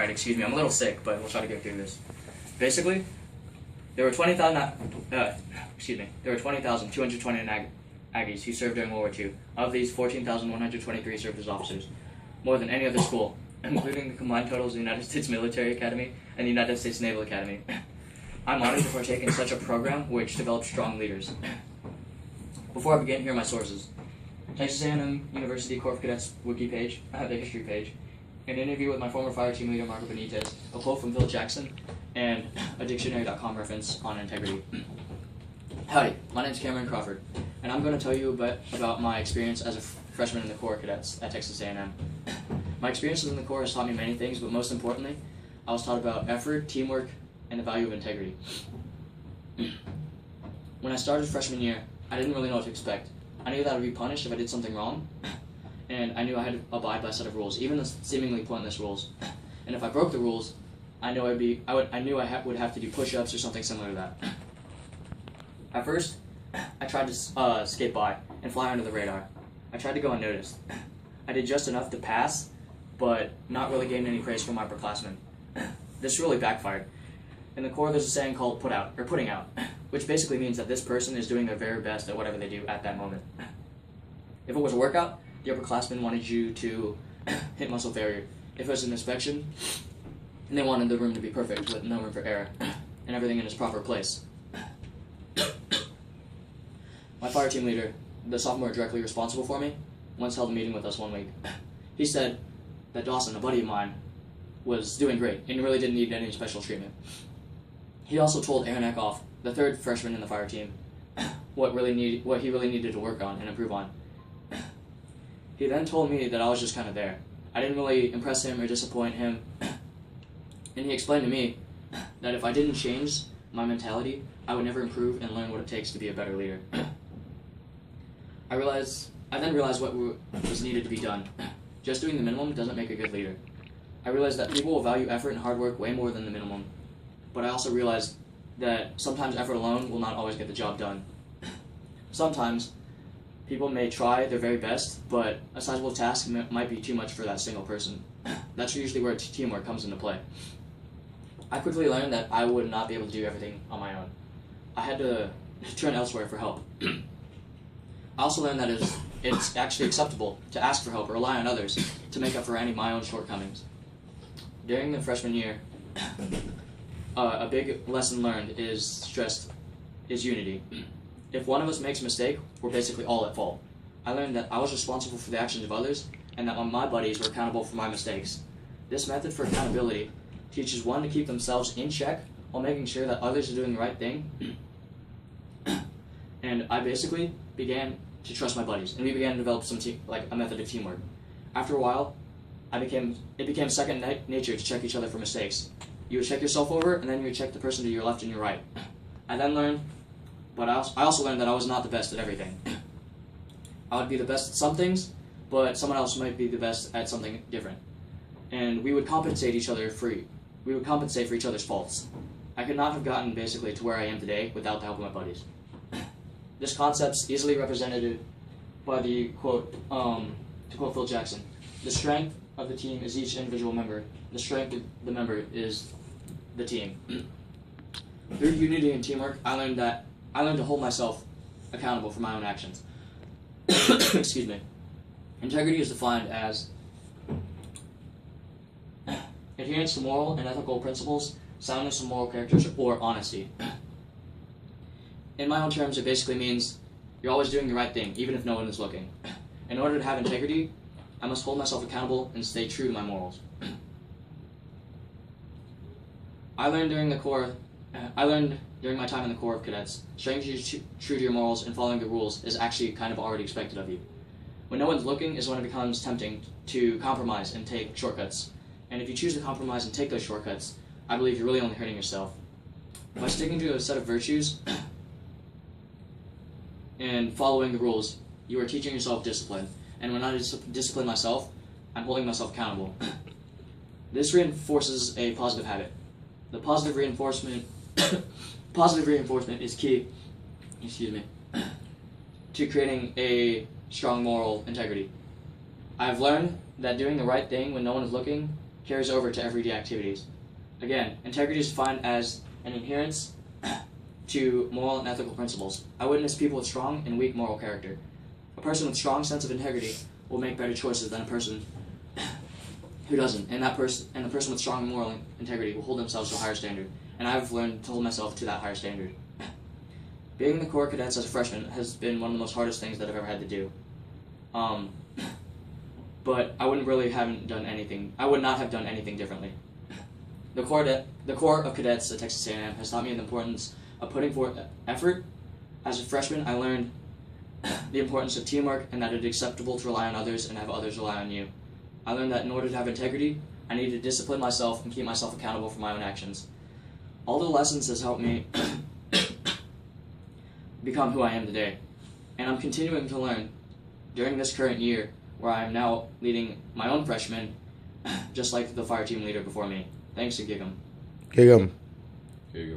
Alright, excuse me, I'm a little sick, but we'll try to get through this. Basically, there were 20,229 Aggies who served during World War II. Of these, 14,123 served as officers, more than any other school, including the combined totals of the United States Military Academy and the United States Naval Academy. I'm honored to partake in such a program which develops strong leaders. Before I begin, here are my sources. Texas A&M University Corps of Cadets wiki page, the history page, an interview with my former fire team leader Marco Benitez, a quote from Phil Jackson, and a dictionary.com reference on integrity. Howdy, my name is Cameron Crawford, and I'm going to tell you a bit about my experience as a freshman in the Corps of Cadets at Texas A&M. My experiences in the Corps has taught me many things, but most importantly, I was taught about effort, teamwork, and the value of integrity. When I started freshman year, I didn't really know what to expect. I knew that I would be punished if I did something wrong, and I knew I had to abide by a set of rules, even the seemingly pointless rules. And if I broke the rules, I knew I would have to do push-ups or something similar to that. At first, I tried to skate by and fly under the radar. I tried to go unnoticed. I did just enough to pass, but not really gain any praise from my upperclassmen. This really backfired. In the Corps, there's a saying called putting out, which basically means that this person is doing their very best at whatever they do at that moment. If it was a workout, the upperclassmen wanted you to hit muscle failure. If it was an inspection, they wanted the room to be perfect with no room for error and everything in its proper place. My fire team leader, the sophomore directly responsible for me, once held a meeting with us one week. He said that Dawson, a buddy of mine, was doing great and really didn't need any special treatment. He also told Aaron Eckhoff, the third freshman in the fire team, what he really needed to work on and improve on. He then told me that I was just kind of there. I didn't really impress him or disappoint him, and he explained to me that if I didn't change my mentality, I would never improve and learn what it takes to be a better leader. I then realized what was needed to be done. Just doing the minimum doesn't make a good leader. I realized that people will value effort and hard work way more than the minimum, but I also realized that sometimes effort alone will not always get the job done. Sometimes people may try their very best, but a sizable task might be too much for that single person. That's usually where teamwork comes into play. I quickly learned that I would not be able to do everything on my own. I had to turn elsewhere for help. I also learned that it's actually acceptable to ask for help or rely on others to make up for any of my own shortcomings. During the freshman year, a big lesson learned is unity. If one of us makes a mistake, we're basically all at fault. I learned that I was responsible for the actions of others, and that my buddies were accountable for my mistakes. This method for accountability teaches one to keep themselves in check while making sure that others are doing the right thing. And I basically began to trust my buddies, and we began to develop a method of teamwork. After a while, it became second nature to check each other for mistakes. You would check yourself over, and then you would check the person to your left and your right. I then learned, but I also learned that I was not the best at everything. I would be the best at some things, but someone else might be the best at something different. And we would compensate for each other's faults. I could not have gotten basically to where I am today without the help of my buddies. This concept's easily represented by the quote, to quote Phil Jackson, "The strength of the team is each individual member. The strength of the member is the team." Through unity and teamwork, I learned to hold myself accountable for my own actions. Excuse me. Integrity is defined as adherence to moral and ethical principles, soundness of moral characters, or honesty. In my own terms, it basically means you're always doing the right thing, even if no one is looking. In order to have integrity, I must hold myself accountable and stay true to my morals. I learned during my time in the Corps of Cadets, staying true to your morals and following the rules is actually kind of already expected of you. When no one's looking is when it becomes tempting to compromise and take shortcuts. And if you choose to compromise and take those shortcuts, I believe you're really only hurting yourself. By sticking to a set of virtues and following the rules, you are teaching yourself discipline. And when I discipline myself, I'm holding myself accountable. This reinforces a positive habit. The positive reinforcement is key, to creating a strong moral integrity. I've learned that doing the right thing when no one is looking carries over to everyday activities. Again, integrity is defined as an adherence to moral and ethical principles. I witness people with strong and weak moral character. A person with strong sense of integrity will make better choices than a person who doesn't, and the person with strong moral integrity will hold themselves to a higher standard. And I've learned to hold myself to that higher standard. Being in the Corps Cadets as a freshman has been one of the most hardest things that I've ever had to do. But I would not have done anything differently. The Corps of Cadets at Texas A&M has taught me the importance of putting forth effort. As a freshman, I learned the importance of teamwork and that it is acceptable to rely on others and have others rely on you. I learned that in order to have integrity, I need to discipline myself and keep myself accountable for my own actions. All the lessons has helped me become who I am today, and I'm continuing to learn during this current year where I am now leading my own freshmen just like the fire team leader before me. Thanks, and Gig'em. Gig'em.